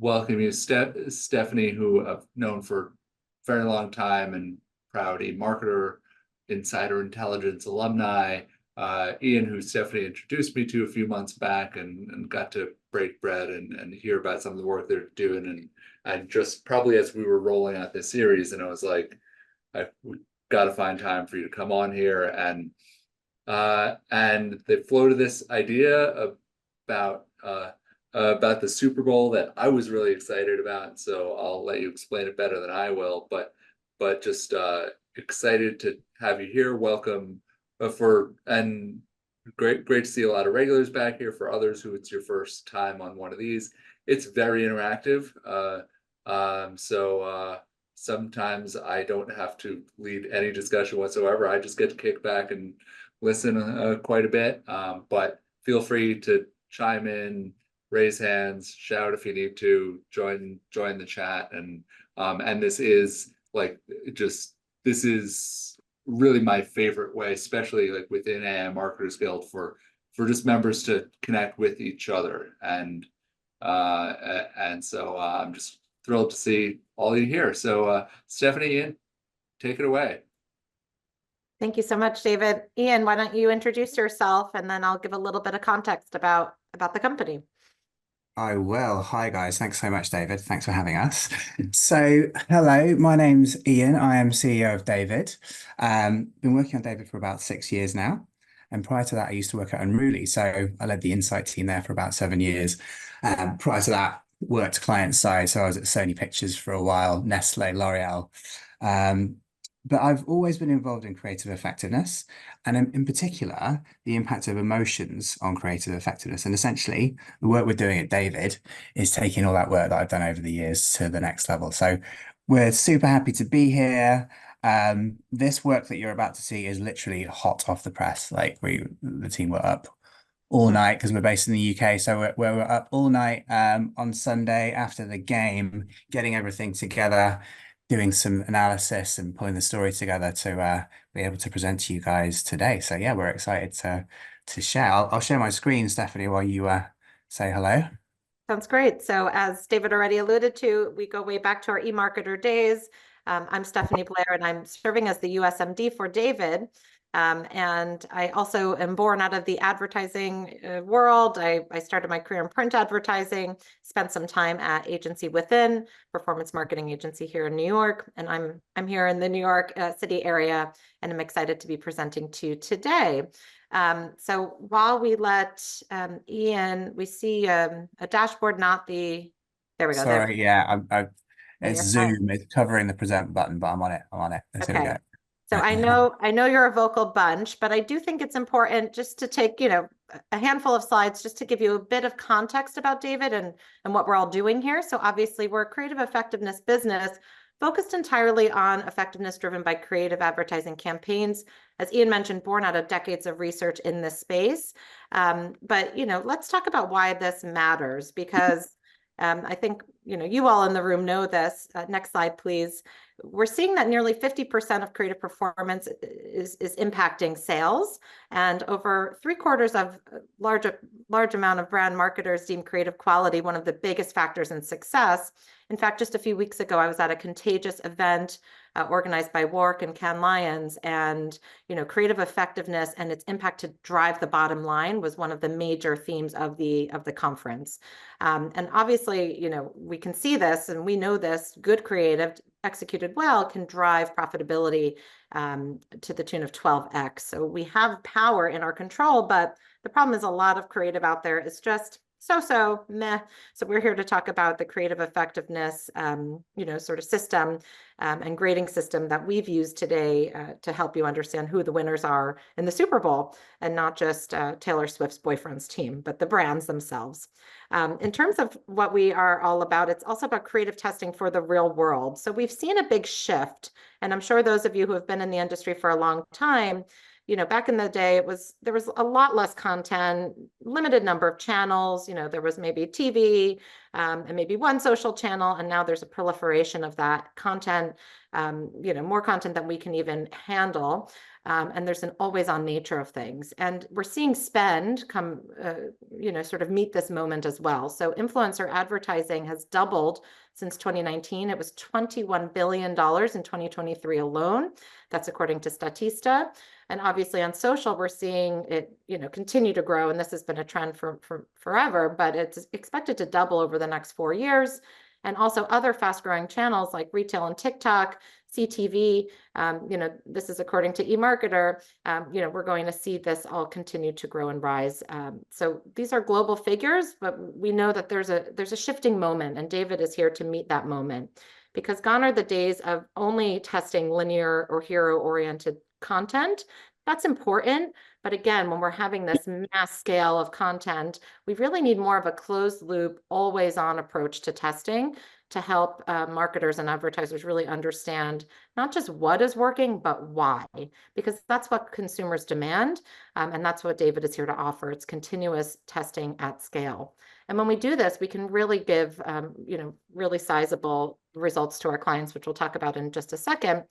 welcome you, Stephanie, who I've known for a very long time and proud marketer, Insider Intelligence alumni. Ian, who Stephanie introduced me to a few months back, and got to break bread and hear about some of the work they're doing. And just probably as we were rolling out this series, and I was like, we got to find time for you to come on here. And they floated this idea about the Super Bowl that I was really excited about. So I'll let you explain it better than I will. But just excited to have you here. Welcome and great to see a lot of regulars back here. For others who it's your first time on one of these, it's very interactive. Sometimes I don't have to lead any discussion whatsoever. I just get to kick back and listen quite a bit. But feel free to chime in, raise hands, shout if you need to, join the chat. And this is really my favorite way, especially like within AI Marketers Guild, for just members to connect with each other. And so I'm just thrilled to see all you here. So Stephanie, Ian, take it away. Thank you so much, David. Ian, why don't you introduce yourself, and then I'll give a little bit of context about the company. I will. Hi, guys. Thanks so much, David. Thanks for having us. So, hello, my name's Ian. I am CEO of David. Been working on David for about 6 years now. And prior to that, I used to work at Unruly. So I led the insight team there for about 7 years. Prior to that, worked client side. So I was at Sony Pictures for a while, Nestle, L'Oreal. But I've always been involved in creative effectiveness, and in particular, the impact of emotions on creative effectiveness. And essentially, the work we're doing at David is taking all that work that I've done over the years to the next level. So we're super happy to be here. This work that you're about to see is literally hot off the press. Like the team were up all night because we're based in the UK. So we're up all night on Sunday after the game, getting everything together, doing some analysis and pulling the story together to be able to present to you guys today. So yeah, we're excited to share. I'll share my screen, Stephanie, while you say hello. Sounds great. So as David already alluded to, we go way back to our eMarketer days. I'm Stephanie Blair, and I'm serving as the USMD for David. And I also am born out of the advertising world. I started my career in print advertising, spent some time at Agency Within, performance marketing agency here in New York. And I'm here in the New York City area, and I'm excited to be presenting to you today. So while we let Ian, we see a dashboard, not the, there we go. Sorry, yeah, it's Zoom. It's covering the present button, but I'm on it. Okay. Here we go. So I know you're a vocal bunch, but I do think it's important just to take, a handful of slides just to give you a bit of context about David and what we're all doing here. So obviously we're a creative effectiveness business focused entirely on effectiveness driven by creative advertising campaigns. As Ian mentioned, born out of decades of research in this space. But, let's talk about why this matters, because I think, you all in the room know this. Next slide, please. We're seeing that nearly 50% of creative performance is impacting sales, and over 3/4 of large amount of brand marketers deem creative quality one of the biggest factors in success. In fact, just a few weeks ago, I was at a Contagious event organized by WARC and Cannes Lions, and creative effectiveness and its impact to drive the bottom line was one of the major themes of the conference. And obviously, we can see this, and we know this. Good creative executed well can drive profitability to the tune of 12x. So we have power in our control, but the problem is a lot of creative out there is just so meh. So we're here to talk about the creative effectiveness, sort of system and grading system that we've used today to help you understand who the winners are in the Super Bowl, and not just Taylor Swift's boyfriend's team, but the brands themselves. In terms of what we are all about, it's also about creative testing for the real world. So we've seen a big shift, and I'm sure those of you who have been in the industry for a long time, back in the day, there was a lot less content, limited number of channels. There was maybe TV and maybe one social channel, and now there's a proliferation of that content, more content than we can even handle. And there's an always on nature of things. And we're seeing spend come, sort of meet this moment as well. So influencer advertising has doubled since 2019. It was $21 billion in 2023 alone. That's according to Statista. And obviously on social, we're seeing it, continue to grow. And this has been a trend for forever, but it's expected to double over the next 4 years. And also other fast growing channels like retail and TikTok, CTV, this is according to eMarketer, we're going to see this all continue to grow and rise. So these are global figures, but we know that there's a shifting moment, and David is here to meet that moment, because gone are the days of only testing linear or hero-oriented content. That's important. But again, when we're having this mass scale of content, we really need more of a closed loop, always on approach to testing to help marketers and advertisers really understand not just what is working, but why, because that's what consumers demand. And that's what David is here to offer. It's continuous testing at scale. And when we do this, we can really give, really sizable results to our clients, which we'll talk about in just a second.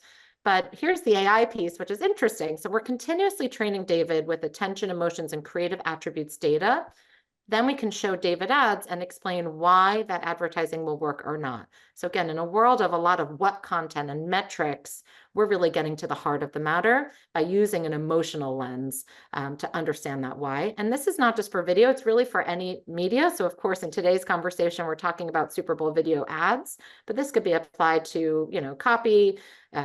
But here's the AI piece, which is interesting. So we're continuously training David with attention, emotions, and creative attributes data. Then we can show David ads and explain why that advertising will work or not. So again, in a world of a lot of what content and metrics, we're really getting to the heart of the matter by using an emotional lens to understand that why. And this is not just for video, it's really for any media. So of course, in today's conversation, we're talking about Super Bowl video ads, but this could be applied to, copy,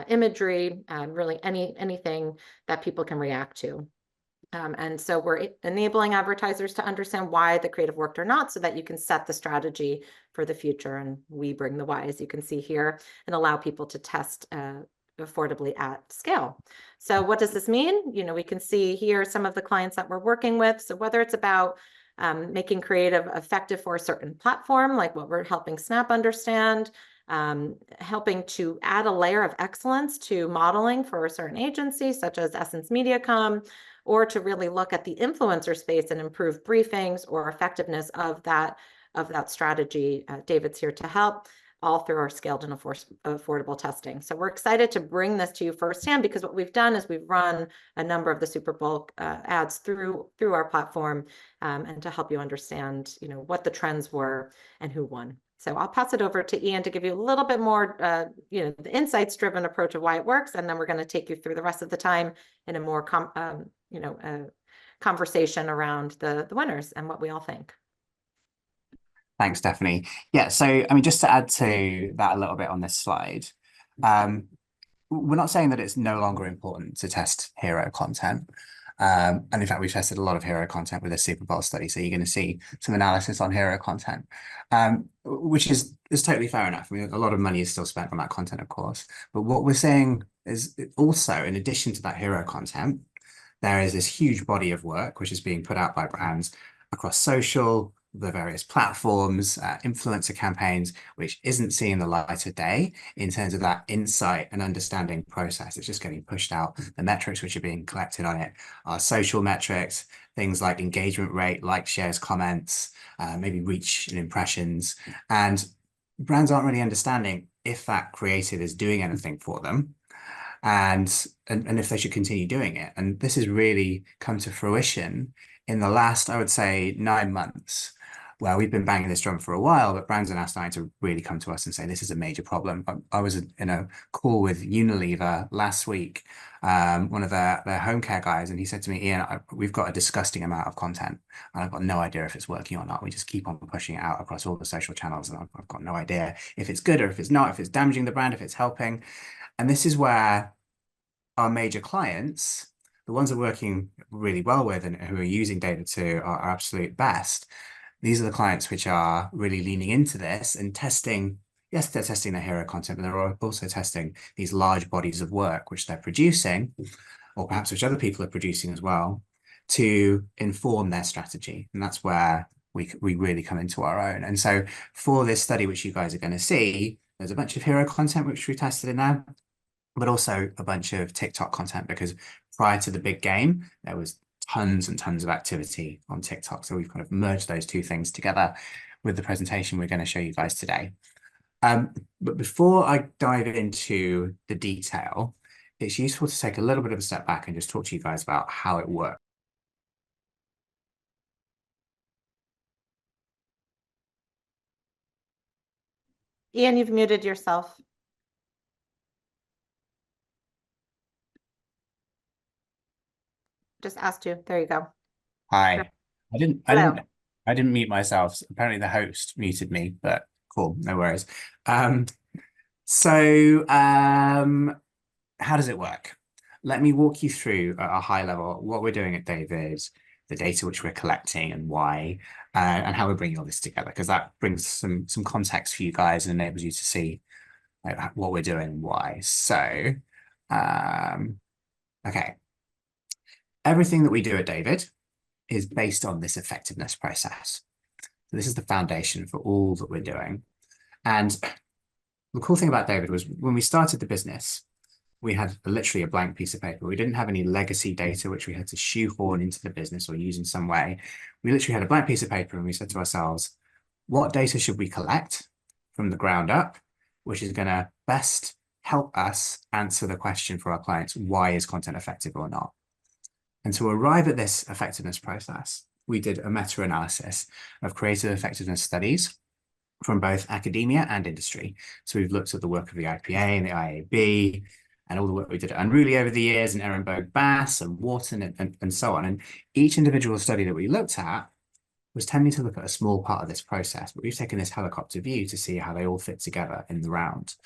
imagery, really anything that people can react to. And so we're enabling advertisers to understand why the creative worked or not, so that you can set the strategy for the future. And we bring the why, as you can see here, and allow people to test affordably at scale. So what does this mean? We can see here some of the clients that we're working with. So whether it's about making creative effective for a certain platform, like what we're helping Snap understand, helping to add a layer of excellence to modeling for a certain agency, such as Essence Mediacom, or to really look at the influencer space and improve briefings or effectiveness of that strategy. David's here to help, all through our scaled and affordable testing. So we're excited to bring this to you firsthand, because what we've done is we've run a number of the Super Bowl ads through our platform, and to help you understand, what the trends were and who won. So I'll pass it over to Ian to give you a little bit more, the insights-driven approach of why it works, and then we're going to take you through the rest of the time in a more conversation around the winners and what we all think. Thanks, Stephanie. Yeah, so just to add to that a little bit on this slide, we're not saying that it's no longer important to test hero content. And in fact, we've tested a lot of hero content with a Super Bowl study. So you're going to see some analysis on hero content, which is totally fair enough. A lot of money is still spent on that content, of course. But what we're saying is also, in addition to that hero content, there is this huge body of work which is being put out by brands across social, the various platforms, influencer campaigns, which isn't seeing the light of day in terms of that insight and understanding process. It's just getting pushed out. The metrics which are being collected on it are social metrics, things like engagement rate, likes, shares, comments, maybe reach and impressions. And brands aren't really understanding if that creative is doing anything for them, and if they should continue doing it. And this has really come to fruition in the last, I would say, 9 months, where we've been banging this drum for a while, but brands are now starting to really come to us and say, this is a major problem. I was in a call with Unilever last week, one of their home care guys, and he said to me, Ian, we've got a disgusting amount of content, and I've got no idea if it's working or not. We just keep on pushing it out across all the social channels, and I've got no idea if it's good or if it's not, if it's damaging the brand, if it's helping. And this is where our major clients, the ones that we're working really well with and who are using data to our absolute best, these are the clients which are really leaning into this and testing. Yes, they're testing their hero content, but they're also testing these large bodies of work which they're producing, or perhaps which other people are producing as well, to inform their strategy. And that's where we really come into our own. And so for this study, which you guys are going to see, there's a bunch of hero content which we tested in there, but also a bunch of TikTok content, because prior to the big game, there was tons and tons of activity on TikTok. So we've kind of merged those two things together with the presentation we're going to show you guys today. But before I dive into the detail, it's useful to take a little bit of a step back and just talk to you guys about how it works. Ian, you've muted yourself. Just asked you. There you go. Hi. Sure. I didn't mute myself. Apparently the host muted me, but cool, no worries. How does it work? Let me walk you through at a high level what we're doing at David, the data which we're collecting and why, and how we're bringing all this together, because that brings some context for you guys and enables you to see what we're doing and why. So, okay. Everything that we do at David is based on this effectiveness process. So this is the foundation for all that we're doing. And the cool thing about David was when we started the business, we had literally a blank piece of paper. We didn't have any legacy data, which we had to shoehorn into the business or use in some way. We literally had a blank piece of paper and we said to ourselves, what data should we collect from the ground up, which is going to best help us answer the question for our clients, why is content effective or not? And to arrive at this effectiveness process, we did a meta-analysis of creative effectiveness studies from both academia and industry. So we've looked at the work of the IPA and the IAB and all the work we did at Unruly over the years and Ehrenberg Bass and Wharton and so on. And each individual study that we looked at was tending to look at a small part of this process, but we've taken this helicopter view to see how they all fit together in the round.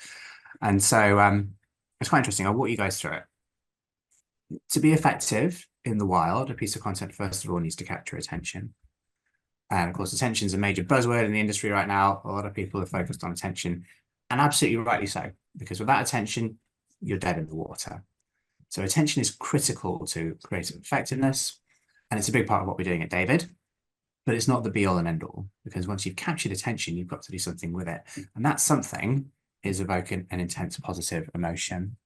And so it's quite interesting. I'll walk you guys through it. To be effective in the wild, a piece of content, first of all, needs to capture attention. And of course, attention is a major buzzword in the industry right now. A lot of people are focused on attention, and absolutely rightly so, because without attention, you're dead in the water. So attention is critical to creative effectiveness, and it's a big part of what we're doing at David, but it's not the be all and end all, because once you've captured attention, you've got to do something with it. And that something is evoking an intense positive emotion,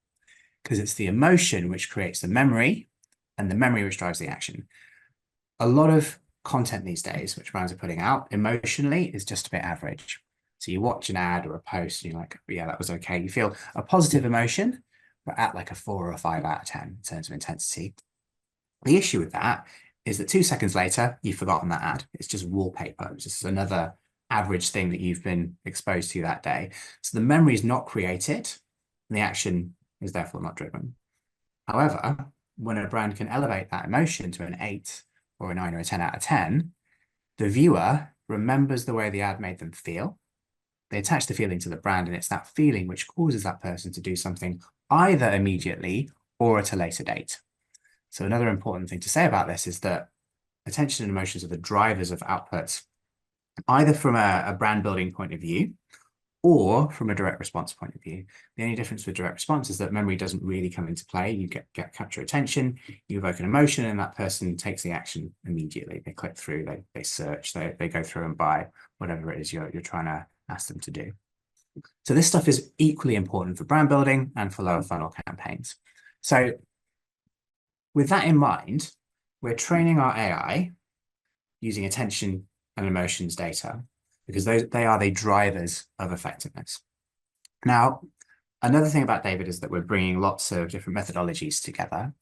because it's the emotion which creates the memory, and the memory which drives the action. A lot of content these days, which brands are putting out emotionally, is just a bit average. So you watch an ad or a post and you're like, yeah, that was okay. You feel a positive emotion, but at like a 4 or a 5 out of 10 in terms of intensity. The issue with that is that 2 seconds later, you've forgotten that ad. It's just wallpaper. It's just another average thing that you've been exposed to that day. So the memory is not created, and the action is therefore not driven. However, when a brand can elevate that emotion to an 8 or a 9 or a 10 out of 10, the viewer remembers the way the ad made them feel. They attach the feeling to the brand, and it's that feeling which causes that person to do something either immediately or at a later date. So another important thing to say about this is that attention and emotions are the drivers of outputs, either from a brand building point of view or from a direct response point of view. The only difference with direct response is that memory doesn't really come into play. You capture attention, you evoke an emotion, and that person takes the action immediately. They click through, they search, they go through and buy whatever it is you're trying to ask them to do. So this stuff is equally important for brand building and for lower funnel campaigns. So with that in mind, we're training our AI using attention and emotions data, because they are the drivers of effectiveness. Now, another thing about David is that we're bringing lots of different methodologies together.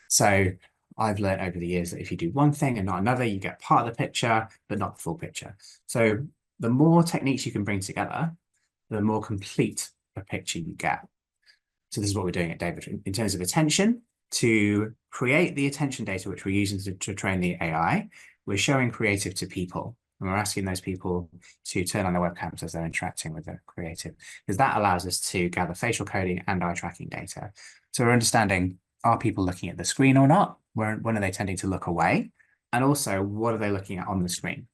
So I've learned over the years that if you do one thing and not another, you get part of the picture, but not the full picture. So the more techniques you can bring together, the more complete a picture you get. So this is what we're doing at David. In terms of attention, to create the attention data, which we're using to train the AI, we're showing creative to people. And we're asking those people to turn on their webcams as they're interacting with the creative, because that allows us to gather facial coding and eye tracking data. So we're understanding, are people looking at the screen or not? When are they tending to look away? And also, what are they looking at on the screen?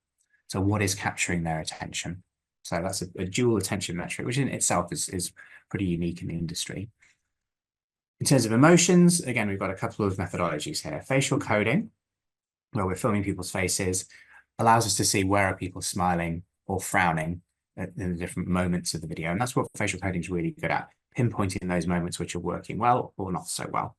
So what is capturing their attention? So that's a dual attention metric, which in itself is pretty unique in the industry. In terms of emotions, again, we've got a couple of methodologies here. Facial coding, where we're filming people's faces, allows us to see where are people smiling or frowning in the different moments of the video. And that's what facial coding is really good at, pinpointing those moments which are working well or not so well.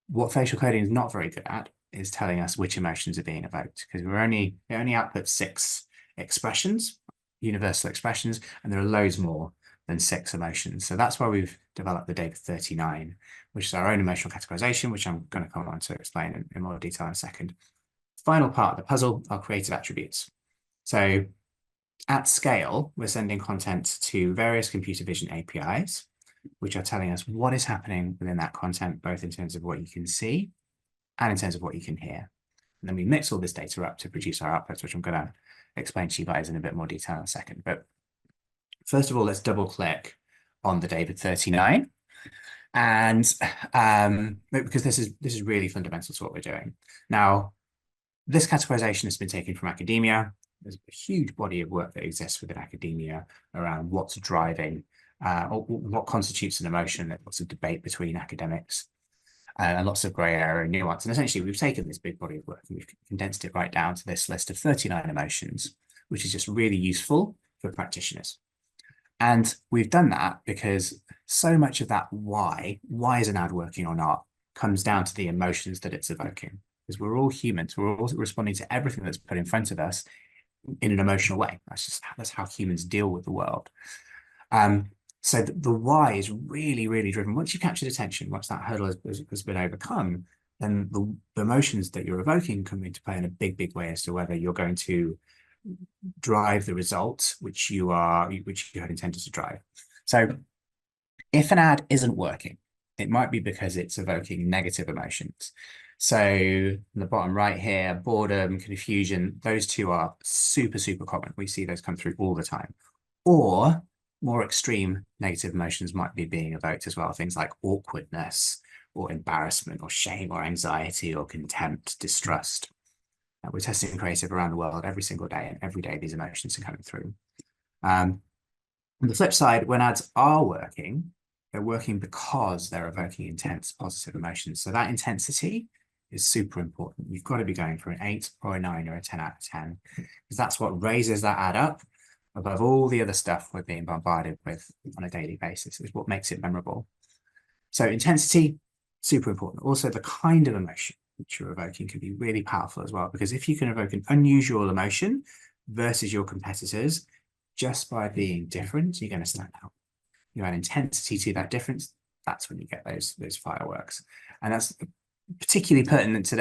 What facial coding is not very good at is telling us which emotions are being evoked, because it only outputs 6 expressions, universal expressions, and there are loads more than 6 emotions. So that's why we've developed the David 39, which is our own emotional categorization, which I'm going to come on to explain in more detail in a second. Final part of the puzzle are creative attributes. So at scale, we're sending content to various computer vision APIs, which are telling us what is happening within that content, both in terms of what you can see and in terms of what you can hear. And then we mix all this data up to produce our outputs, which I'm going to explain to you guys in a bit more detail in a second. But first of all, let's double click on the David 39. And because this is really fundamental to what we're doing. Now, this categorization has been taken from academia. There's a huge body of work that exists within academia around what's driving, or what constitutes an emotion. There's lots of debate between academics and lots of gray area and nuance. And essentially, we've taken this big body of work and we've condensed it right down to this list of 39 emotions, which is just really useful for practitioners. And we've done that because so much of that why is an ad working or not, comes down to the emotions that it's evoking. Because we're all humans, we're all responding to everything that's put in front of us in an emotional way. That's how humans deal with the world. So the why is really, really driven. Once you've captured attention, once that hurdle has been overcome, then the emotions that you're evoking come into play in a big, big way as to whether you're going to drive the result which you had intended to drive. So if an ad isn't working, it might be because it's evoking negative emotions. So in the bottom right here, boredom, confusion, those two are super, super common. We see those come through all the time. Or more extreme negative emotions might be being evoked as well. Things like awkwardness or embarrassment or shame or anxiety or contempt, distrust. We're testing creative around the world every single day, and every day these emotions are coming through. On the flip side, when ads are working, they're working because they're evoking intense positive emotions. So that intensity is super important. You've got to be going for an 8 or a 9 or a 10 out of 10, because that's what raises that ad up above all the other stuff we're being bombarded with on a daily basis. Is what makes it memorable. So intensity, super important. Also, the kind of emotion which you're evoking can be really powerful as well, because if you can evoke an unusual emotion versus your competitors just by being different, you're going to stand out. You add intensity to that difference, that's when you get those fireworks. And that's particularly pertinent to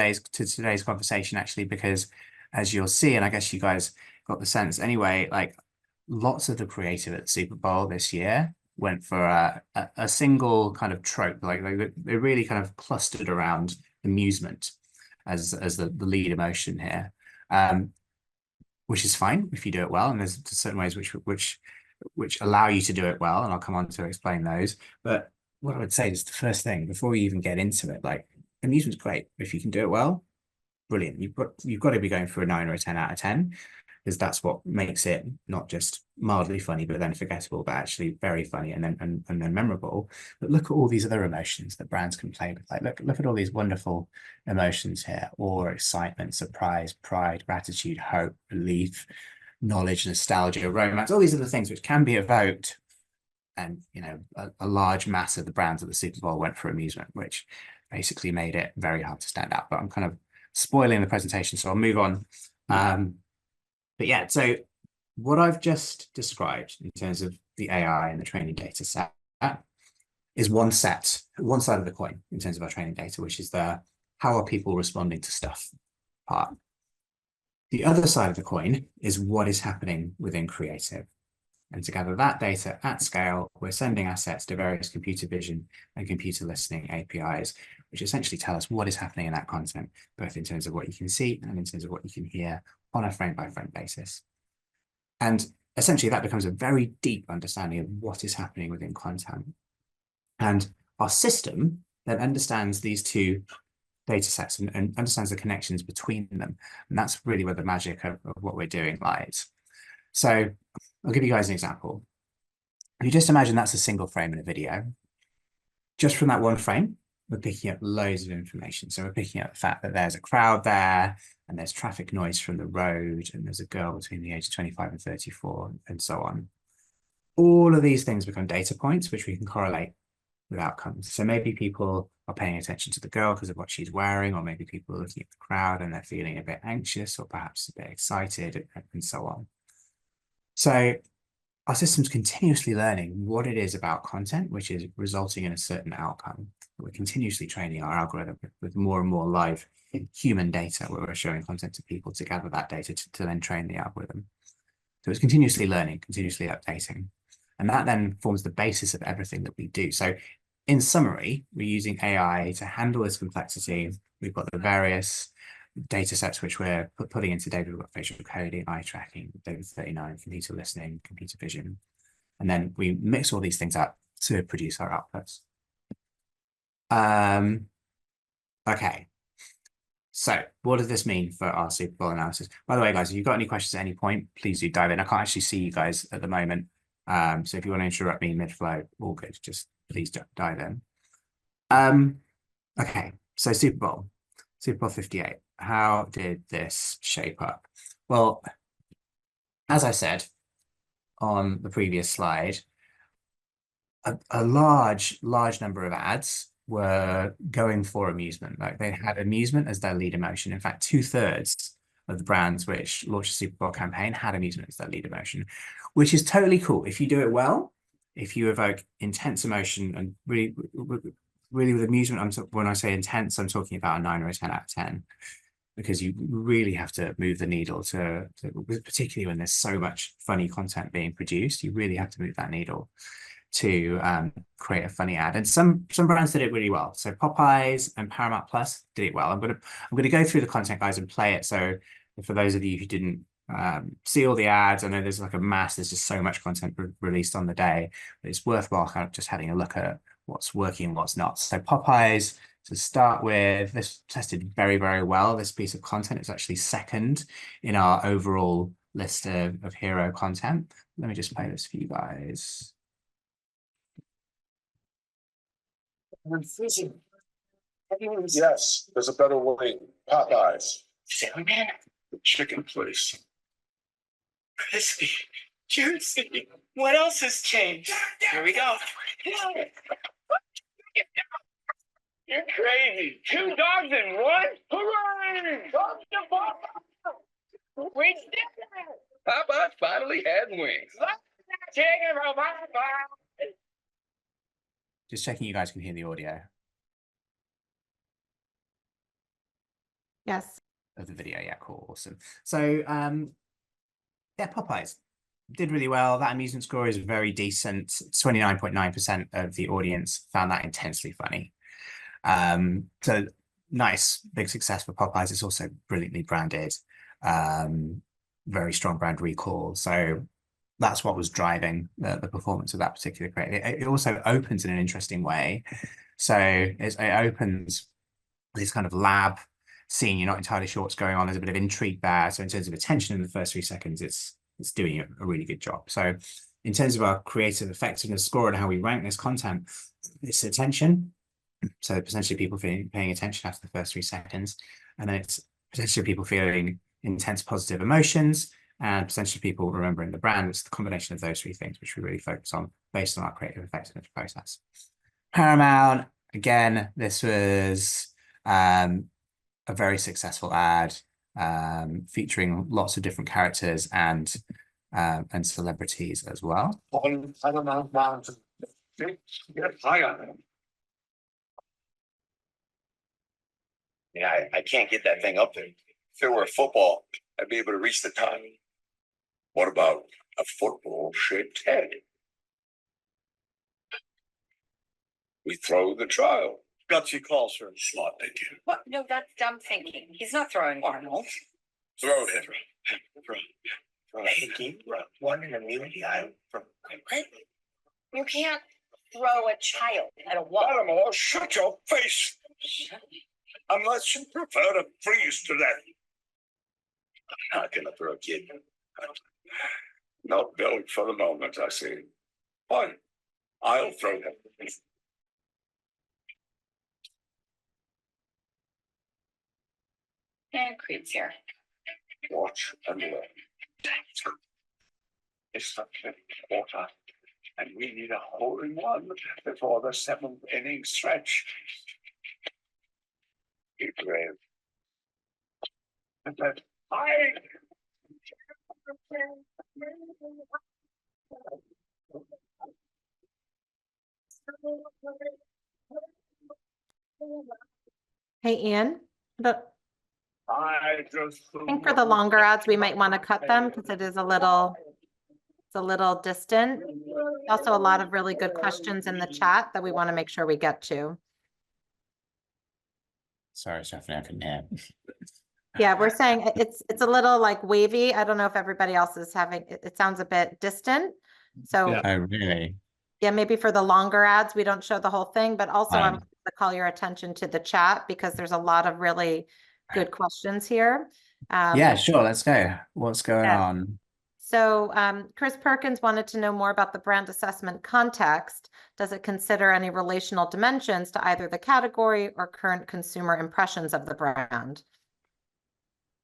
today's conversation, actually, because as you'll see, and I guess you guys got the sense anyway, like lots of the creative at the Super Bowl this year went for a single kind of trope. Like they really kind of clustered around amusement as the lead emotion here, which is fine if you do it well. And there's certain ways which allow you to do it well, and I'll come on to explain those. But what I would say is the first thing before you even get into it, like amusement's great. If you can do it well, brilliant. You've got to be going for a 9 or a 10 out of 10, because that's what makes it not just mildly funny, but then forgettable, but actually very funny and then memorable. But look at all these other emotions that brands can play with. Like look at all these wonderful emotions here: awe, excitement, surprise, pride, gratitude, hope, relief, knowledge, nostalgia, romance. All these other things which can be evoked. And a large mass of the brands at the Super Bowl went for amusement, which basically made it very hard to stand out. But I'm kind of spoiling the presentation, so I'll move on. But yeah, so what I've just described in terms of the AI and the training data set is one side of the coin in terms of our training data, which is the how are people responding to stuff part. The other side of the coin is what is happening within creative. And to gather that data at scale, we're sending assets to various computer vision and computer listening APIs, which essentially tell us what is happening in that content, both in terms of what you can see and in terms of what you can hear on a frame-by-frame basis. And essentially, that becomes a very deep understanding of what is happening within content. And our system then understands these two data sets and understands the connections between them. And that's really where the magic of what we're doing lies. So I'll give you guys an example. If you just imagine that's a single frame in a video, just from that one frame, we're picking up loads of information. So we're picking up the fact that there's a crowd there, and there's traffic noise from the road, and there's a girl between the age of 25 and 34, and so on. All of these things become data points, which we can correlate with outcomes. So maybe people are paying attention to the girl because of what she's wearing, or maybe people are looking at the crowd and they're feeling a bit anxious or perhaps a bit excited, and so on. So our system's continuously learning what it is about content, which is resulting in a certain outcome. We're continuously training our algorithm with more and more live human data where we're showing content to people to gather that data to then train the algorithm. So it's continuously learning, continuously updating. And that then forms the basis of everything that we do. So in summary, we're using AI to handle this complexity. We've got the various data sets which we're putting into data. We've got facial coding, eye tracking, data 39, computer listening, computer vision. And then we mix all these things up to produce our outputs. Okay. So what does this mean for our Super Bowl analysis? By the way, guys, if you've got any questions at any point, please do dive in. I can't actually see you guys at the moment. So if you want to interrupt me mid-flow, all good. Just please dive in. Okay, so Super Bowl 58. How did this shape up? Well, as I said on the previous slide, a large number of ads were going for amusement. Like they had amusement as their lead emotion. In fact, 2/3 of the brands which launched a Super Bowl campaign had amusement as their lead emotion, which is totally cool. If you do it well, if you evoke intense emotion and really with amusement, when I say intense, I'm talking about a 9 or a 10 out of 10, because you really have to move the needle to particularly when there's so much funny content being produced, you really have to move that needle to create a funny ad. And some brands did it really well. So Popeyes and Paramount Plus did it well. I'm gonna go through the content, guys, and play it. So for those of you who didn't see all the ads, I know there's like there's just so much content released on the day, but it's worthwhile kind of just having a look at what's working and what's not. So Popeyes, to start with, this tested very, very well. This piece of content is actually second in our overall list of hero content. Let me just play this for you guys. Yes, there's a better way. Popeyes. Salmon? The chicken place. Crispy, juicy. What else has changed? Here we go. You're crazy. 2 dogs in one? Hooray! We did it! Popeyes finally had wings. Chicken from Popeyes. Just checking you guys can hear the audio Yes. of the video. Yeah, cool, awesome. So yeah, Popeyes did really well. That amusement score is very decent. 29.9% of the audience found that intensely funny. So nice, big success for Popeyes. It's also brilliantly branded, very strong brand recall. So that's what was driving the performance of that particular creative. It also opens in an interesting way. So it opens this kind of lab scene. You're not entirely sure what's going on. There's a bit of intrigue there. So in terms of attention in the first 3 seconds, it's doing a really good job. So in terms of our creative effectiveness score and how we rank this content, it's attention. So potentially people paying attention after the first 3 seconds. And then it's potentially people feeling intense positive emotions and potentially people remembering the brand. It's the combination of those 3 things which we really focus on based on our creative effectiveness process. Paramount, again, this was a very successful ad featuring lots of different characters and celebrities as well. On Paramount Mountain. Get high on them. Yeah, I can't get that thing up there. If it were a football, I'd be able to reach the top. What about a football-shaped head? We throw the trial. Gutsy call, sir. Smart thinking. What? No, that's dumb thinking. He's not throwing Arnold. Throw him. Hey, one in a million. You can't throw a child at a wall. Baltimore, shut your face. Unless you prefer to freeze to death. I'm not gonna throw a kid. Not built for the moment, I see. Fine. I'll throw him. And Creed's here. Watch and learn. It's the 5th quarter, and we need a hole-in-one before the 7th inning stretch. Be brave. And then I. Hey, Ian, I think for the longer ads, we might want to cut them because it is it's a little distant. Also, a lot of really good questions in the chat that we want to make sure we get to. Sorry, Stephanie, I couldn't hear. Yeah, we're saying it's a little like wavy. I don't know if everybody else is having, it sounds a bit distant. So Yeah. Oh, really? yeah, maybe for the longer ads, we don't show the whole thing, but also I'm Um, going to call your attention to the chat because there's a lot of really good questions here. Yeah, sure. Let's go. What's going yeah. on? So Chris Perkins wanted to know more about the brand assessment context. Does it consider any relational dimensions to either the category or current consumer impressions of the brand?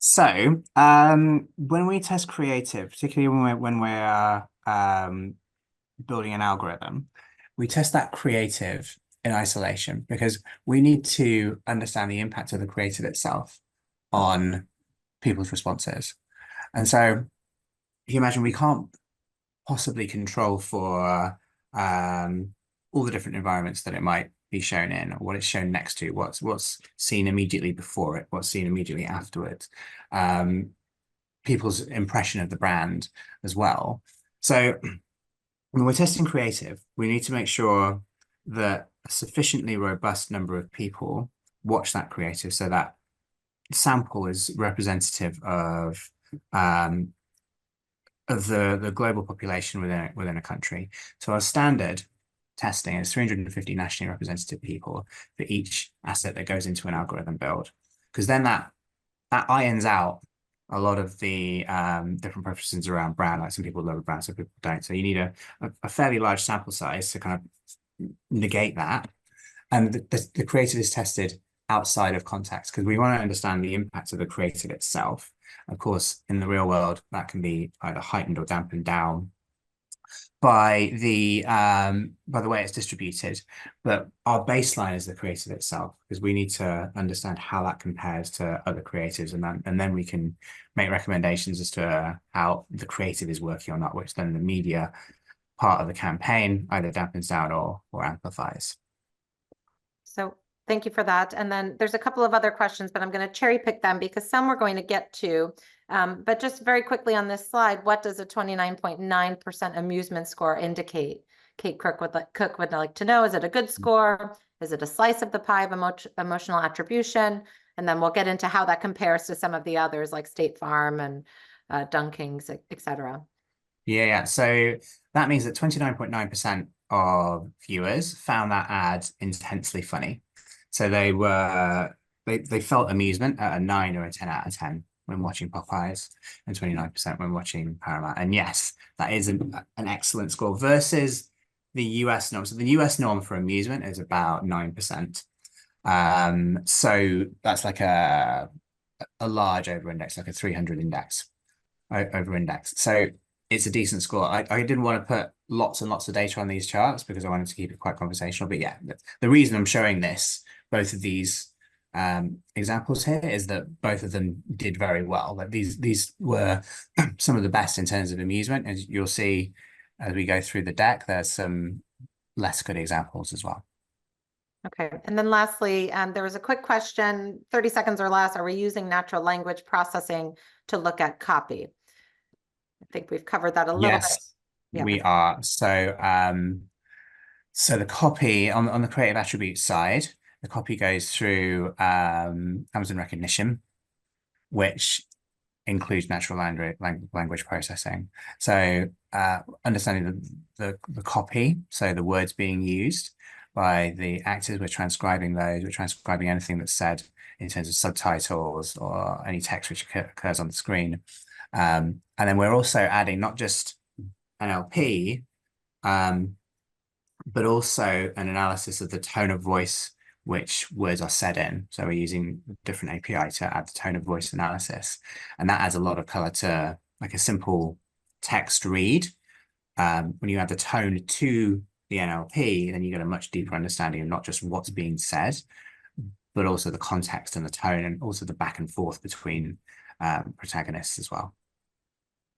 So, when we test creative, particularly when we're building an algorithm, we test that creative in isolation because we need to understand the impact of the creative itself on people's responses. And so, if you imagine, we can't possibly control for all the different environments that it might be shown in, or what it's shown next to, what's seen immediately before it, what's seen immediately afterwards, people's impression of the brand as well. So when we're testing creative, we need to make sure that a sufficiently robust number of people watch that creative so that sample is representative of the global population within a country. So our standard testing is 350 nationally representative people for each asset that goes into an algorithm build, because then that irons out a lot of the different preferences around brand. Like some people love a brand, some people don't. So you need a fairly large sample size to kind of negate that. And the creative is tested outside of context because we want to understand the impact of the creative itself. Of course, in the real world, that can be either heightened or dampened down by the way it's distributed. But our baseline is the creative itself because we need to understand how that compares to other creatives, and then we can make recommendations as to how the creative is working or not, which then the media part of the campaign either dampens down or amplifies. So thank you for that. And then there's a couple of other questions, but I'm going to cherry pick them because some we're going to get to. But just very quickly on this slide, what does a 29.9% amusement score indicate? Kate Cook would like to know, is it a good score? Is it a slice of the pie of emotional attribution? And then we'll get into how that compares to some of the others like State Farm and Dunkings, et cetera. Yeah. So that means that 29.9% of viewers found that ad intensely funny. So they felt amusement at a 9 or a 10 out of 10 when watching Popeyes, and 29% when watching Paramount. And yes, that is an excellent score versus the US norm. So the US norm for amusement is about 9%. So that's like a large over index, like a 300 index over index. So it's a decent score. I didn't want to put lots and lots of data on these charts because I wanted to keep it quite conversational. But yeah, the reason I'm showing both of these examples here is that both of them did very well. Like these were some of the best in terms of amusement. As you'll see as we go through the deck, there's some less good examples as well. Okay, and then lastly, there was a quick question, 30 seconds or less. Are we using natural language processing to look at copy? I think we've covered that a little bit. Yeah. We are. So the copy on the creative attributes side, the copy goes through Amazon Recognition, which includes natural language processing. So understanding the copy, so the words being used by the actors, we're transcribing those, we're transcribing anything that's said in terms of subtitles or any text which occurs on the screen. And then we're also adding not just NLP, but also an analysis of the tone of voice which words are said in. So we're using a different API to add the tone of voice analysis. And that adds a lot of color to like a simple text read. When you add the tone to the NLP, then you get a much deeper understanding of not just what's being said, but also the context and the tone, and also the back and forth between protagonists as well.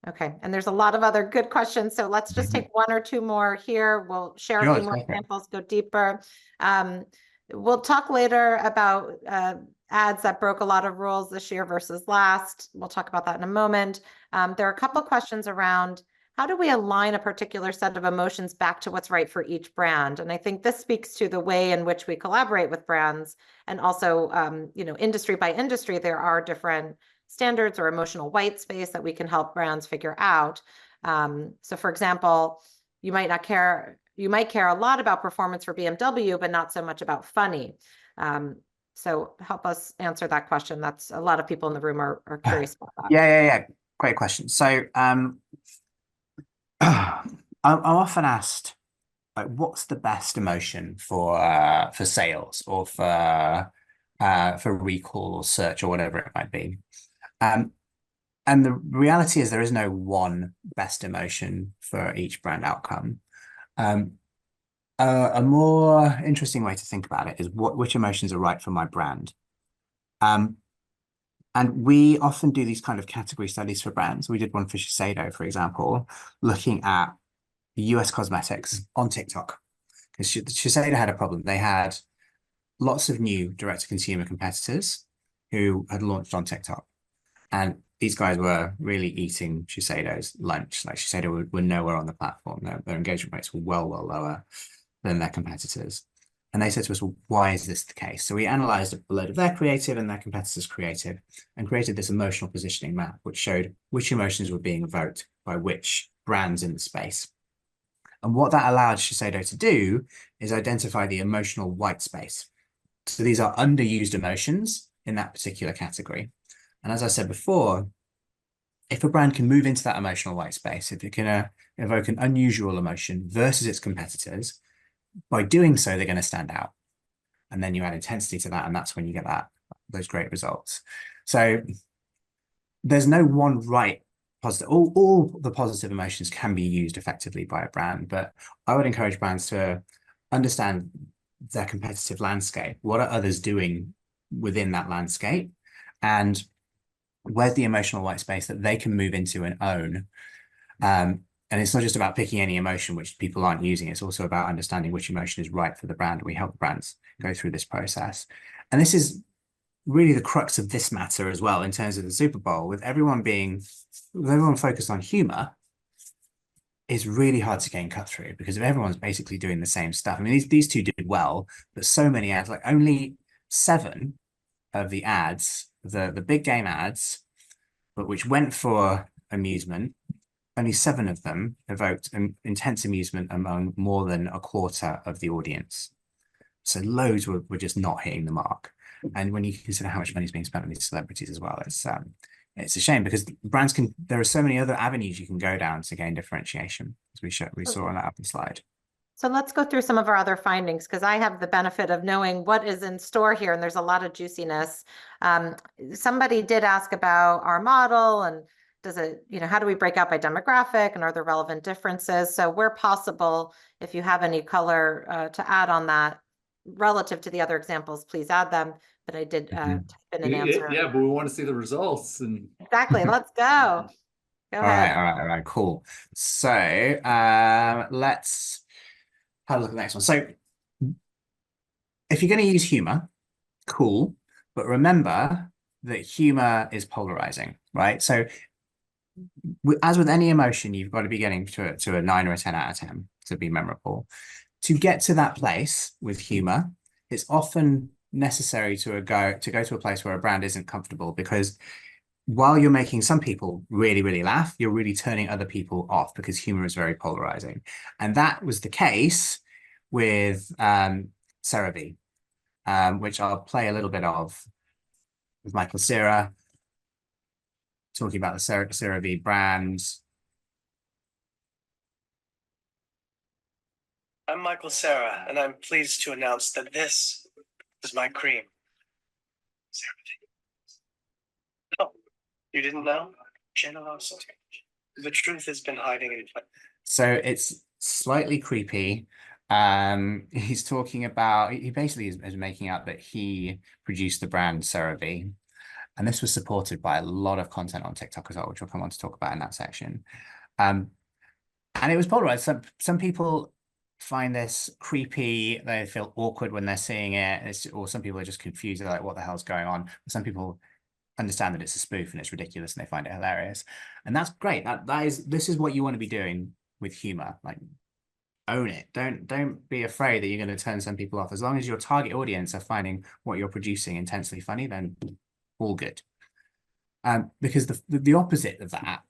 Okay, and there's a lot of other good questions, so let's just take one or two more here. We'll share a Sure, few more okay. examples, go deeper. We'll talk later about ads that broke a lot of rules this year versus last. We'll talk about that in a moment. There are a couple questions around how do we align a particular set of emotions back to what's right for each brand? And I think this speaks to the way in which we collaborate with brands, and also, industry by industry, there are different standards or emotional white space that we can help brands figure out. So for example, you might care a lot about performance for BMW, but not so much about funny. So help us answer that question. That's a lot of people in the room are curious about that. Yeah. Great question. So I'm often asked, like, what's the best emotion for sales or for recall or search or whatever it might be. And the reality is there is no one best emotion for each brand outcome. A more interesting way to think about it is which emotions are right for my brand. And we often do these kind of category studies for brands. We did one for Shiseido, for example, looking at US cosmetics on TikTok. Because Shiseido had a problem. They had lots of new direct-to-consumer competitors who had launched on TikTok. And these guys were really eating Shiseido's lunch. Like, Shiseido were nowhere on the platform. Their engagement rates were well lower than their competitors. And they said to us, well, why is this the case? So we analyzed a load of their creative and their competitors' creative and created this emotional positioning map, which showed which emotions were being evoked by which brands in the space. And what that allowed Shiseido to do is identify the emotional white space. So these are underused emotions in that particular category. And as I said before, if a brand can move into that emotional white space, if it can evoke an unusual emotion versus its competitors, by doing so, they're going to stand out. And then you add intensity to that, and that's when you get those great results. So there's no one right positive. All the positive emotions can be used effectively by a brand, but I would encourage brands to understand their competitive landscape. What are others doing within that landscape? And where's the emotional white space that they can move into and own? And it's not just about picking any emotion which people aren't using. It's also about understanding which emotion is right for the brand. We help brands go through this process. And this is really the crux of this matter as well, in terms of the Super Bowl, with everyone focused on humor. It's really hard to gain cut through because if everyone's basically doing the same stuff. I mean, these two did well, but so many ads, like only 7 of the ads, the big game ads, but which went for amusement, only 7 of them evoked intense amusement among more than a quarter of the audience. So loads were just not hitting the mark. And when you consider how much money is being spent on these celebrities as well, it's a shame because brands there are so many other avenues you can go down to gain differentiation, as we saw on that other slide. So let's go through some of our other findings, because I have the benefit of knowing what is in store here, and there's a lot of juiciness. Somebody did ask about our model, and does it, how do we break out by demographic, and are there relevant differences? So where possible, if you have any color to add on that relative to the other examples, please add them. But I did type in an answer. Yeah, but we want to see the results. And exactly, let's go. Go ahead. All right, cool. So let's have a look at the next one. So if you're going to use humor, cool, but remember that humor is polarizing, right? So as with any emotion, you've got to be getting to a 9 or a 10 out of 10 to be memorable. To get to that place with humor, it's often necessary to go to a place where a brand isn't comfortable, because while you're making some people really laugh, you're really turning other people off, because humor is very polarizing. And that was the case with CeraVe, which I'll play a little bit of with Michael Cera, talking about the CeraVe brand. I'm Michael Cera, and I'm pleased to announce that this is my cream. Oh, you didn't know? Generosity. The truth has been hiding in plain. So it's slightly creepy. He's talking about, he basically is making out that he produced the brand CeraVe. And this was supported by a lot of content on TikTok as well, which we'll come on to talk about in that section. And it was polarized. Some people find this creepy. They feel awkward when they're seeing it. Or some people are just confused. They're like, what the hell's going on? Some people understand that it's a spoof and it's ridiculous and they find it hilarious. And that's great. This is what you want to be doing with humor. Like, own it. Don't be afraid that you're going to turn some people off. As long as your target audience are finding what you're producing intensely funny, then all good. Because the opposite of that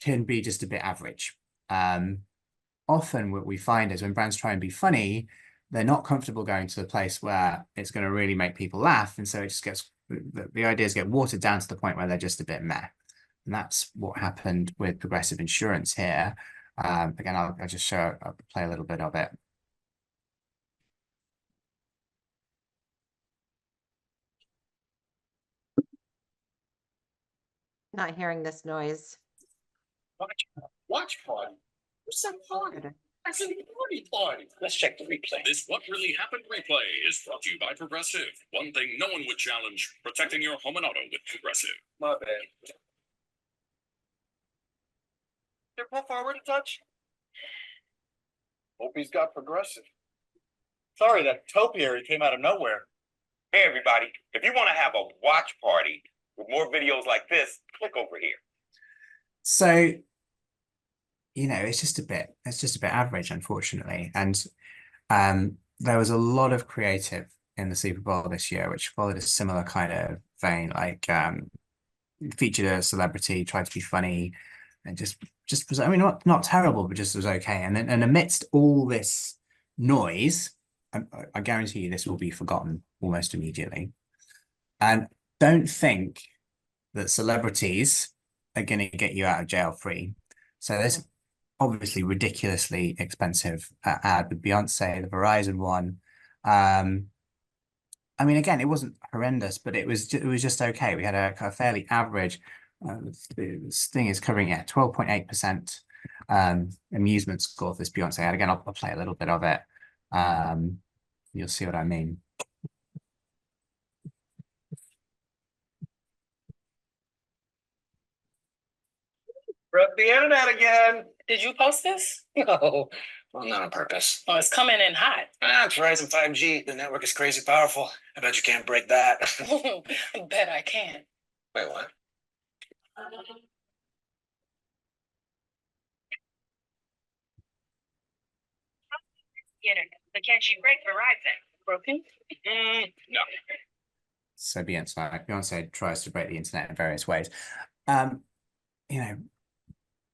can be just a bit average. Often what we find is when brands try and be funny, they're not comfortable going to the place where it's going to really make people laugh. And so it just gets, the ideas get watered down to the point where they're just a bit meh. And that's what happened with Progressive Insurance here. Again, I'll just I'll play a little bit of it. Not hearing this noise. Watch party. What's that party? I said party. Let's check the replay. This What Really Happened replay is brought to you by Progressive. One thing no one would challenge, protecting your home and auto with Progressive. My bad. They're pull forward a touch. Hope he's got Progressive. Sorry, that topiary came out of nowhere. Hey, everybody, if you want to have a watch party with more videos like this, click over here. So, it's just a bit average, unfortunately. And there was a lot of creative in the Super Bowl this year, which followed a similar kind of vein, like featured a celebrity, tried to be funny, and just was, I mean, not terrible, but just was okay. And then, and amidst all this noise, I guarantee you this will be forgotten almost immediately. And don't think that celebrities are going to get you out of jail free. So there's obviously ridiculously expensive ad with Beyonce, the Verizon one. I mean, again, it wasn't horrendous, but it was just okay. We had a fairly average. This thing is covering 12.8% amusement score for this Beyonce ad. Again, I'll play a little bit of it. You'll see what I mean. Rep the internet again. Did you post this? No, well, not on purpose. Oh, it's coming in hot. It's Verizon 5G. The network is crazy powerful. I bet you can't break that. I bet I can. Wait, what? But can she break Verizon? Broken? No. So Beyonce tries to break the internet in various ways.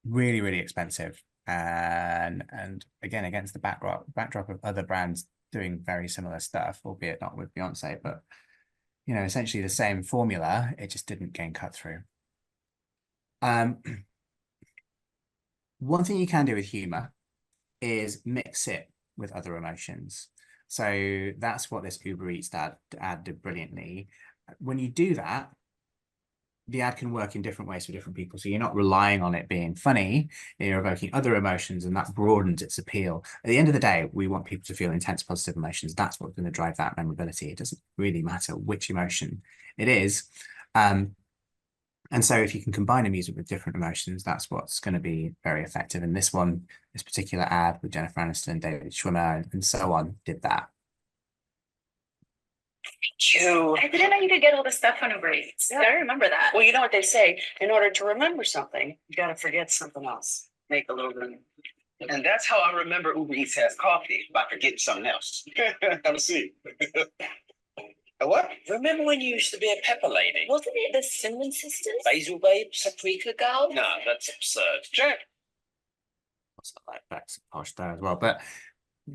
Really, really expensive. And again, against the backdrop of other brands doing very similar stuff, albeit not with Beyonce, but essentially the same formula, it just didn't gain cut through. One thing you can do with humor is mix it with other emotions. So that's what this Uber Eats ad did brilliantly. When you do that, the ad can work in different ways for different people. So you're not relying on it being funny, you're evoking other emotions, and that broadens its appeal. At the end of the day, we want people to feel intense positive emotions. That's what's going to drive that memorability. It doesn't really matter which emotion it is. And so if you can combine amusement with different emotions, that's what's going to be very effective. And this particular ad with Jennifer Aniston, David Schwimmer, and so on, did that. Thank you. I didn't know you could get all this stuff on Uber Eats. I remember that. Well, you know what they say, in order to remember something, you got to forget something else. Make a little room. And that's how I remember Uber Eats has coffee, by forgetting something else. Have a seat. What? Remember when you used to be a pepper lady? Wasn't it the Cinnamon Sisters? Basil babe, paprika girl? No, that's absurd. Check. Also like Bex Posh there as well. But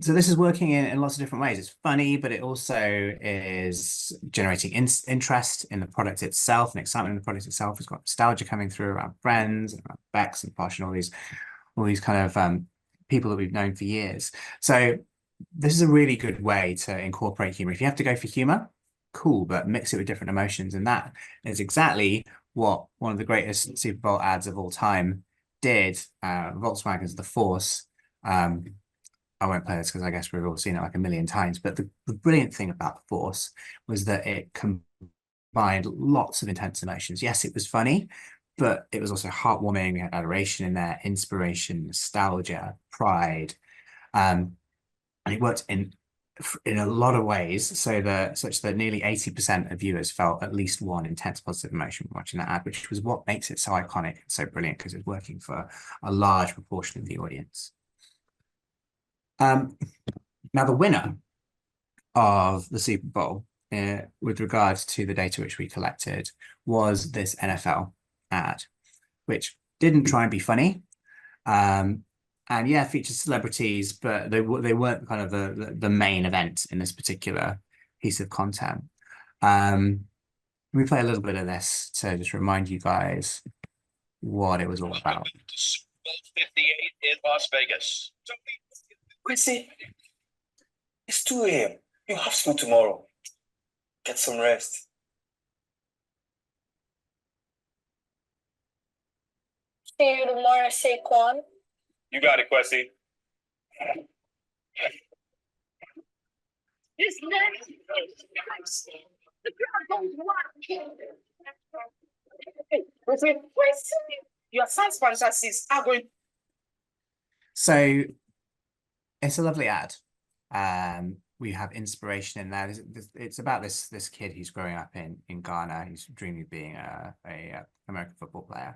so this is working in lots of different ways. It's funny, but it also is generating interest in the product itself and excitement in the product itself. It's got nostalgia coming through around friends and around Bex and Posh and all these kind of people that we've known for years. So this is a really good way to incorporate humor. If you have to go for humor, cool, but mix it with different emotions. And that is exactly what one of the greatest Super Bowl ads of all time did. Volkswagen's The Force. I won't play this because I guess we've all seen it like a million times, but the brilliant thing about The Force was that it combined lots of intense emotions. Yes, it was funny, but it was also heartwarming. We had adoration in there, inspiration, nostalgia, pride. And it worked in a lot of ways, such that nearly 80% of viewers felt at least one intense positive emotion watching that ad, which was what makes it so iconic and so brilliant, because it's working for a large proportion of the audience. Now, the winner of the Super Bowl, with regards to the data which we collected, was this NFL ad, which didn't try and be funny. And yeah, featured celebrities, but they weren't kind of the main event in this particular piece of content. We play a little bit of this to just remind you guys what it was all about. 58 in Las Vegas. Quincy, it's 2 a.m. You have school tomorrow. Get some rest. See you tomorrow, Saquon. You got it, Quessy. This next the girl goes wild. Quincy, your science fantasies are going. So it's a lovely ad. We have inspiration in there. It's about this kid who's growing up in Ghana. He's dreaming of being a American football player.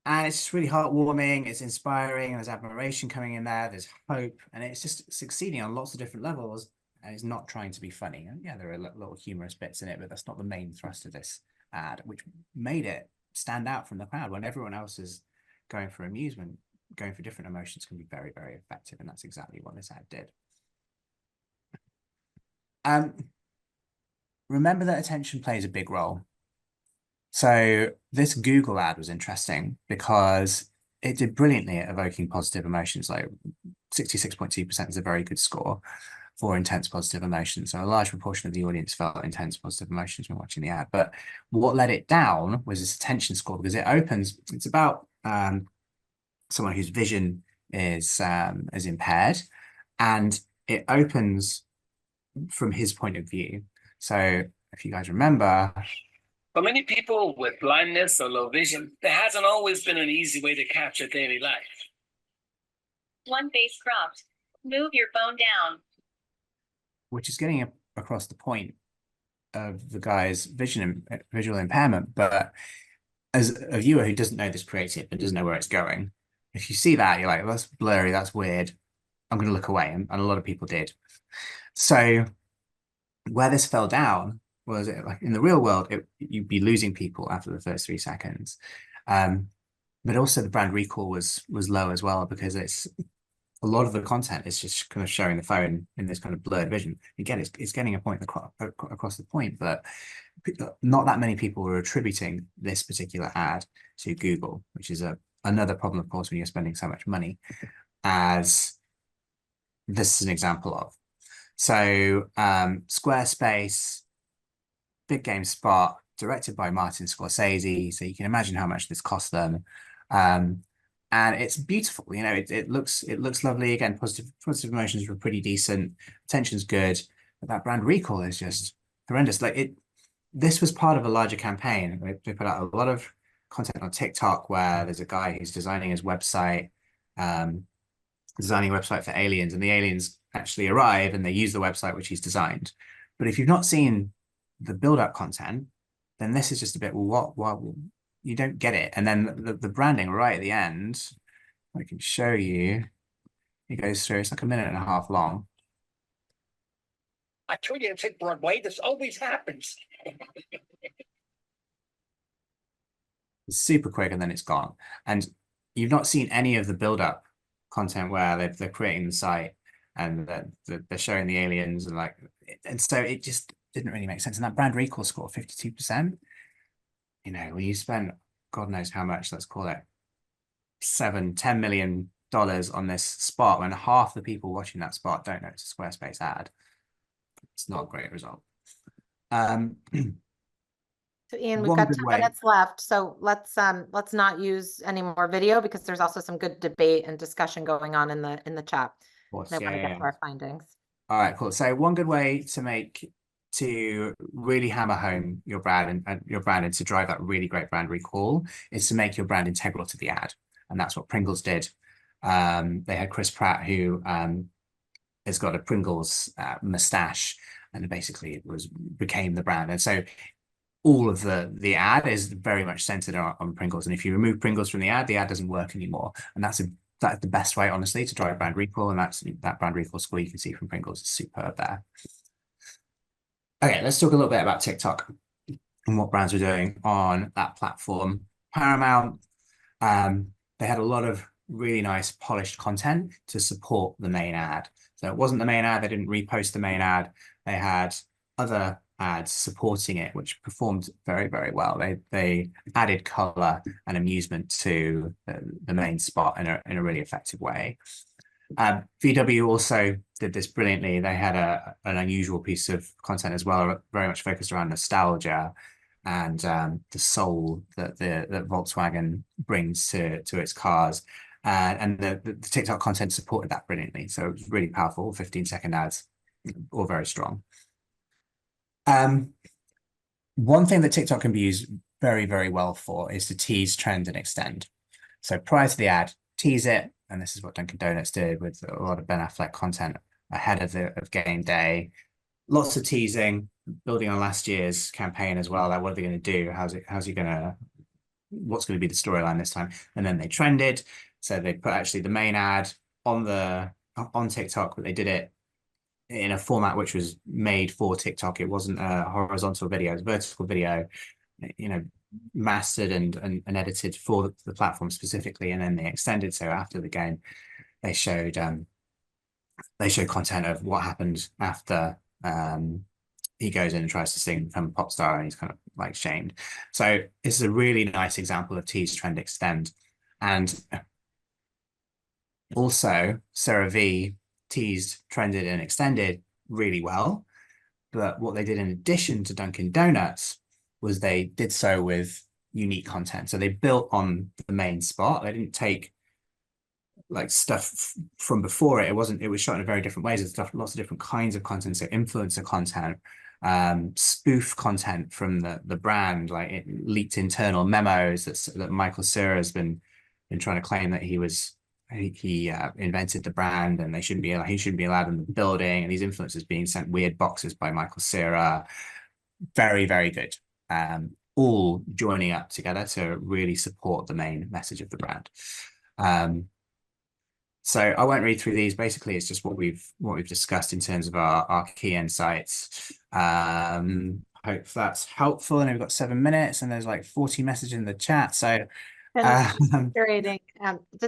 And it's just really heartwarming, it's inspiring, there's admiration coming in there, there's hope, and it's just succeeding on lots of different levels, and it's not trying to be funny. And yeah, there are little humorous bits in it, but that's not the main thrust of this ad, which made it stand out from the crowd when everyone else is going for amusement. Going for different emotions can be very, very effective, and that's exactly what this ad did. Remember that attention plays a big role. So this Google ad was interesting because it did brilliantly at evoking positive emotions. Like 66.2% is a very good score for intense positive emotions. So a large proportion of the audience felt intense positive emotions when watching the ad. But what let it down was this attention score, because it's about someone whose vision is impaired, and it opens from his point of view. So if you guys remember, for many people with blindness or low vision, there hasn't always been an easy way to capture daily life. One base cropped. Move your phone down. Which is getting across the point of the guy's visual impairment. But as a viewer who doesn't know this creative and doesn't know where it's going, if you see that, you're like, well, that's blurry, that's weird, I'm going to look away. And a lot of people did. So where this fell down was, like in the real world, you'd be losing people after the first 3 seconds. But also the brand recall was low as well, because it's a lot of the content is just kind of showing the phone in this kind of blurred vision. Again, it's getting a point across the point, but not that many people were attributing this particular ad to Google, which is another problem, of course, when you're spending so much money, as this is an example of. So Squarespace, big game spot, directed by Martin Scorsese. So you can imagine how much this cost them. And it's beautiful, you know, it looks lovely. Again, positive emotions were pretty decent, attention's good, but that brand recall is just horrendous. Like this was part of a larger campaign. They put out a lot of content on TikTok where there's a guy who's designing his website, designing a website for aliens, and the aliens actually arrive and they use the website which he's designed. But if you've not seen the build-up content, then this is just a bit, well, what you don't get it. And then the branding right at the end, I can show you, it goes through, it's like 1.5 minutes long. I told you to take Broadway, this always happens. It's super quick and then it's gone. And you've not seen any of the build-up content where they're creating the site and they're showing the aliens and so it just didn't really make sense. And that brand recall score, 52%, you know, when you spend God knows how much, let's call it $7-10 million on this spot, when half the people watching that spot don't know it's a Squarespace ad, it's not a great result. So Ian, we've got 10 minutes left, so let's not use any more video, because there's also some good debate and discussion going on in the chat. Of course, I want to get to our findings. All right, cool. So one good way to make to really hammer home your brand and your brand and to drive that really great brand recall is to make your brand integral to the ad. And that's what Pringles did. They had Chris Pratt, who has got a Pringles mustache, and basically became the brand. And so all of the ad is very much centered on Pringles. And if you remove Pringles from the ad doesn't work anymore. And that's the best way, honestly, to drive brand recall. And that brand recall score you can see from Pringles is superb there. Okay, let's talk a little bit about TikTok and what brands were doing on that platform. Paramount, they had a lot of really nice polished content to support the main ad. So it wasn't the main ad, they didn't repost the main ad. They had other ads supporting it, which performed very, very well. They added color and amusement to the main spot in a really effective way. VW also did this brilliantly. They had an unusual piece of content as well, very much focused around nostalgia and the soul that Volkswagen brings to its cars. And the TikTok content supported that brilliantly. So it was really powerful, 15-second ads, all very strong. One thing that TikTok can be used very, very well for is to tease, trend, and extend. So prior to the ad, tease it, and this is what Dunkin' Donuts did with a lot of Ben Affleck content ahead of game day. Lots of teasing, building on last year's campaign as well. Like, what are they going to do? What's going to be the storyline this time? And then they trended. So they put actually the main ad on TikTok, but they did it in a format which was made for TikTok. It wasn't a horizontal video, it was a vertical video, mastered and edited for the platform specifically. And then they extended. So after the game, they showed content of what happened after he goes in and tries to sing, become a pop star, and he's kind of like shamed. So this is a really nice example of tease, trend, extend. And also CeraVe teased, trended, and extended really well. But what they did in addition to Dunkin' Donuts was they did so with unique content. So they built on the main spot. They didn't take like stuff from before it. It was shot in a very different ways. There's lots of different kinds of content. So influencer content, spoof content from the brand, like it leaked internal memos that Michael Cera has been trying to claim that he invented the brand and he shouldn't be allowed in the building, and these influencers being sent weird boxes by Michael Cera. Very, very good. All joining up together to really support the main message of the brand. So I won't read through these. Basically, it's just what we've discussed in terms of our key insights. Hope that's helpful. And we've got 7 minutes, and there's like 40 messages in the chat. So Does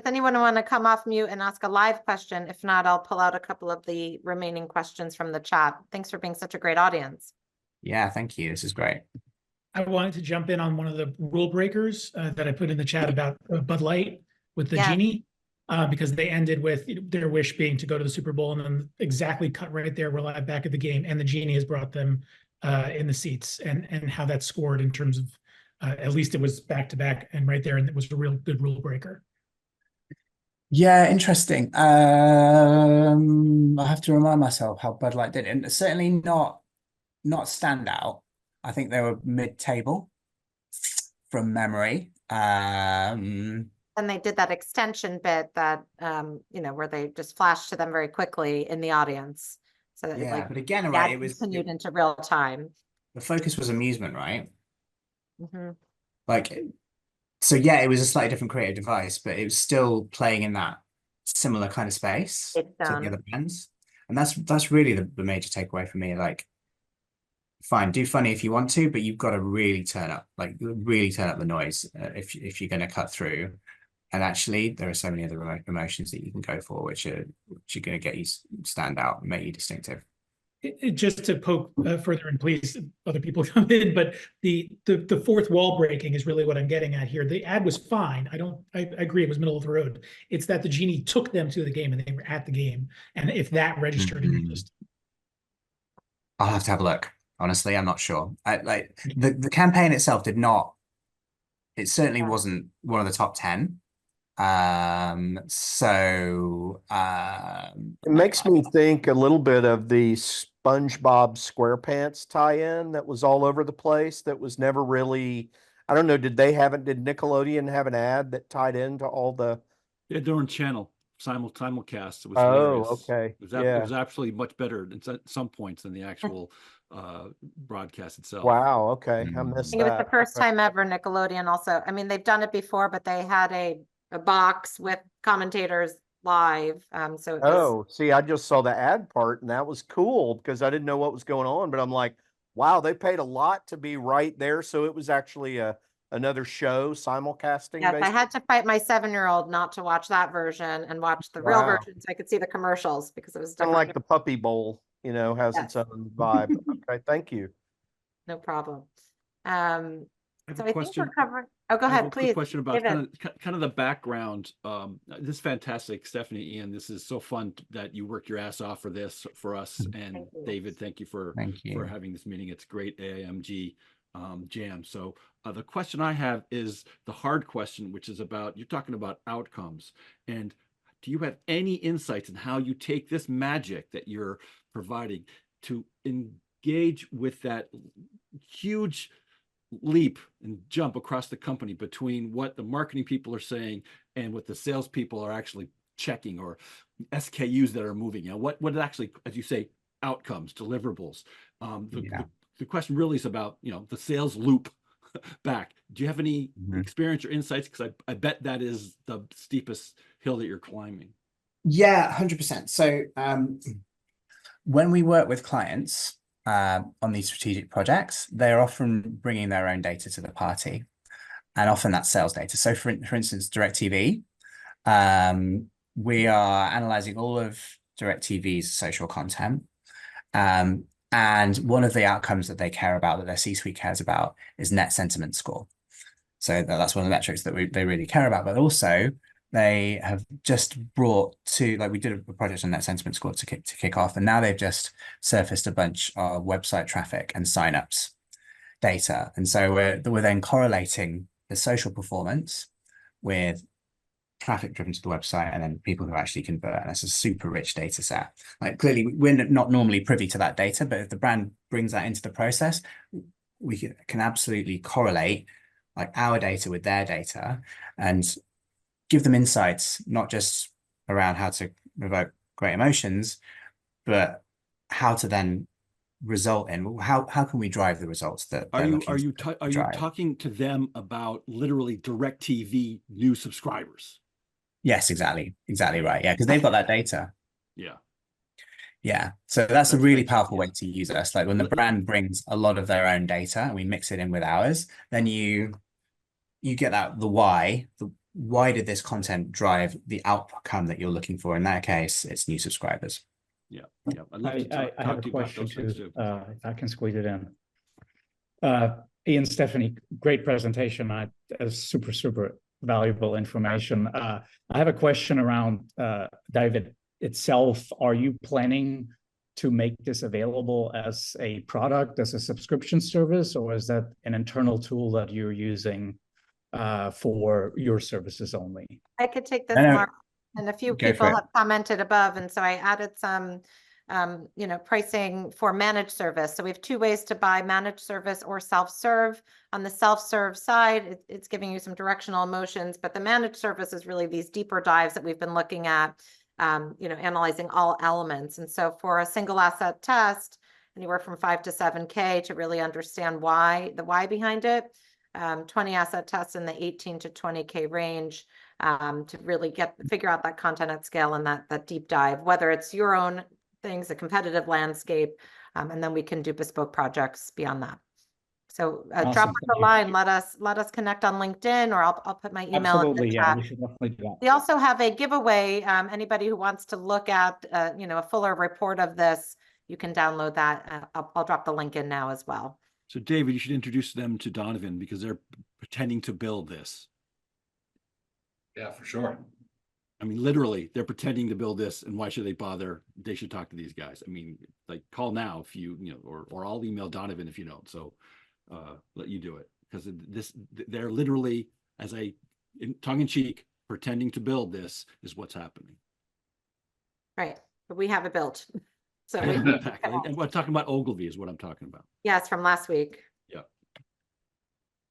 anyone want to come off mute and ask a live question? If not, I'll pull out a couple of the remaining questions from the chat. Thanks for being such a great audience. Yeah, thank you. This is great. I wanted to jump in on one of the rule breakers that I put in the chat about Bud Light with the genie, because they ended with their wish being to go to the Super Bowl, and then exactly cut right there. We're live back at the game, and the genie has brought them in the seats, and how that's scored in terms of at least it was back to back and right there, and it was a real good rule breaker. Yeah, interesting. I have to remind myself how Bud Light did it, and certainly not standout. I think they were mid-table from memory. And they did that extension bit that where they just flashed to them very quickly in the audience. So that, yeah, but again, right, it was continued into real time. The focus was amusement, right? Mm-hmm. So yeah, it was a slightly different creative device, but it was still playing in that similar kind of space to the other bands. And that's really the major takeaway for me. Like, fine, do funny if you want to, but you've got to really turn up the noise if you're going to cut through. And actually, there are so many other emotions that you can go for, which are going to get you stand out and make you distinctive. Just to poke further, and please other people come in, but the fourth wall breaking is really what I'm getting at here. The ad was fine. I agree, it was middle of the road. It's that the genie took them to the game and they were at the game, and if that registered in your list. I'll have to have a look. Honestly, I'm not sure. The campaign itself did not. It certainly wasn't one of the top 10. It makes me think a little bit of the SpongeBob SquarePants tie-in that was all over the place that was never really, I don't know, did Nickelodeon have an ad that tied into all the? Yeah, their own channel simulcast. It was Oh, hilarious. okay. It Yeah. was actually much better at some points than the actual broadcast itself. Wow. Okay. I I missed think it was the that. first Okay. time ever Nickelodeon also, I mean, they've done it before, but they had a box with commentators live. So it was, Oh, see, I just saw the ad part and that was cool because I didn't know what was going on, but I'm like, wow, they paid a lot to be right there. So it was actually another show simulcasting. yes, I basically. had to fight my 7-year-old not to watch that version and watch the real Wow. version so I could see the commercials because it was Kind of different. like the Puppy Bowl, you know, has its Yes. own vibe. Okay, thank you. No problem. I have So a I think question. we're covering, oh, go I have ahead, a quick please. question about David. kind of the background. This is fantastic, Stephanie, Ian. This is so fun that you work your ass off for this for us. And Thank you. David, thank you for having this meeting. It's great AIMG jam. So the question I have is the hard question, which is about, you're talking about outcomes. And do you have any insights in how you take this magic that you're providing to engage with that huge leap and jump across the company between what the marketing people are saying and what the salespeople are actually checking, or SKUs that are moving? You know, what it actually, as you say, outcomes, deliverables. The question really is about, you know, the sales loop back. Do you have any experience or insights? Because I bet that is the steepest hill that you're climbing. Yeah, 100%. So when we work with clients on these strategic projects, they're often bringing their own data to the party, and often that's sales data. So for instance, DirecTV, we are analyzing all of DirecTV's social content. And one of the outcomes that they care about, that their C-suite cares about, is net sentiment score. So that's one of the metrics that they really care about. But also, they have just brought to, like, we did a project on net sentiment score to kick off, and now they've just surfaced a bunch of website traffic and signups data. And so we're then correlating the social performance with traffic driven to the website and then people who actually convert. And that's a super rich data set. Like, clearly we're not normally privy to that data, but if the brand brings that into the process, we can absolutely correlate like our data with their data and give them insights, not just around how to evoke great emotions, but how to then result in how can we drive the results that are you talking to them about literally DirecTV new subscribers? Yes, exactly right. Yeah, because they've got that data. Yeah, so that's a really powerful way to use us. Like when the brand brings a lot of their own data and we mix it in with ours, then you get that why did this content drive the outcome that you're looking for? In that case, it's new subscribers. I have a question too, if I can squeeze it in. Ian, Stephanie, great presentation. Super valuable information. I have a question around David itself. Are you planning to make this available as a product, as a subscription service, or is that an internal tool that you're using for your services only? I could take this, Mark, and a few people have commented above, and so I added some pricing for managed service. So we have 2 ways to buy: managed service or self-serve. On the self-serve side, it's giving you some directional emotions, but the managed service is really these deeper dives that we've been looking at, analyzing all elements. And so for a single asset test, anywhere from 5 to 7K to really understand the why behind it. 20 asset tests in the 18 to 20K range to really figure out that content at scale and that deep dive, whether it's your own things, a competitive landscape, and then we can do bespoke projects beyond that. So drop us a line, let us connect on LinkedIn, or I'll put my email in the chat. We should definitely do that. We also have a giveaway. Anybody who wants to look at a fuller report of this, you can download that. I'll drop the link in now as well. So David, you should introduce them to Donovan because they're pretending to build this. Yeah, for sure. I mean, literally, they're pretending to build this, and why should they bother? They should talk to these guys. I mean, like, call now if or I'll email Donovan if you don't. So let you do it, because they're literally, tongue in cheek, pretending to build this is what's happening. Right, but we have it built. So we, Exactly. And we're talking about Ogilvy is what I'm talking about. yes, from last week. Yeah.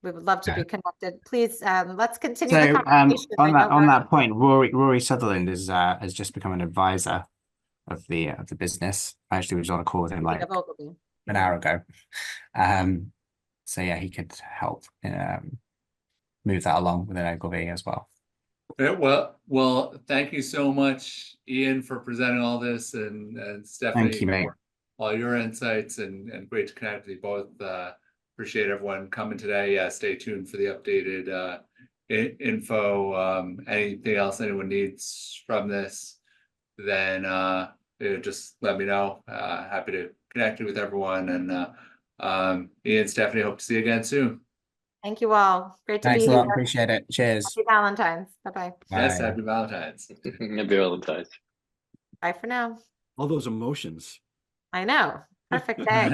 We would love to be connected. Please, let's continue So the conversation. I on know that we're- point, Rory Sutherland is has just become an advisor of the business. I actually was on a call with him like of Ogilvy. an hour ago. So yeah, he could help move that along within Ogilvy as well. Yeah, well, thank you so much, Ian, for presenting all this, and Stephanie Thank you, mate. for all your insights, and great to connect with you both. Appreciate everyone coming today. Yeah, stay tuned for the updated info. Anything else anyone needs from this, then just let me know. Happy to connect with everyone, and Ian, Stephanie, hope to see you again soon. Thank you all. Great to Thanks be a lot. here. Appreciate it. Cheers. Happy Valentine's. Bye-bye. Yes, Bye. happy Valentine's. Happy Valentine's. Bye for now. All those emotions. I know. Perfect day.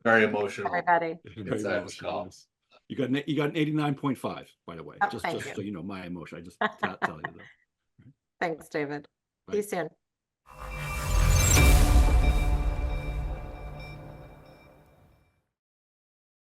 Very emotional. Everybody. Very Inside this emotional, call. yes. You got an 89.5, by the way. Oh, just thank so you. you know my emotion. I just tell you that. Thanks, David. See you soon.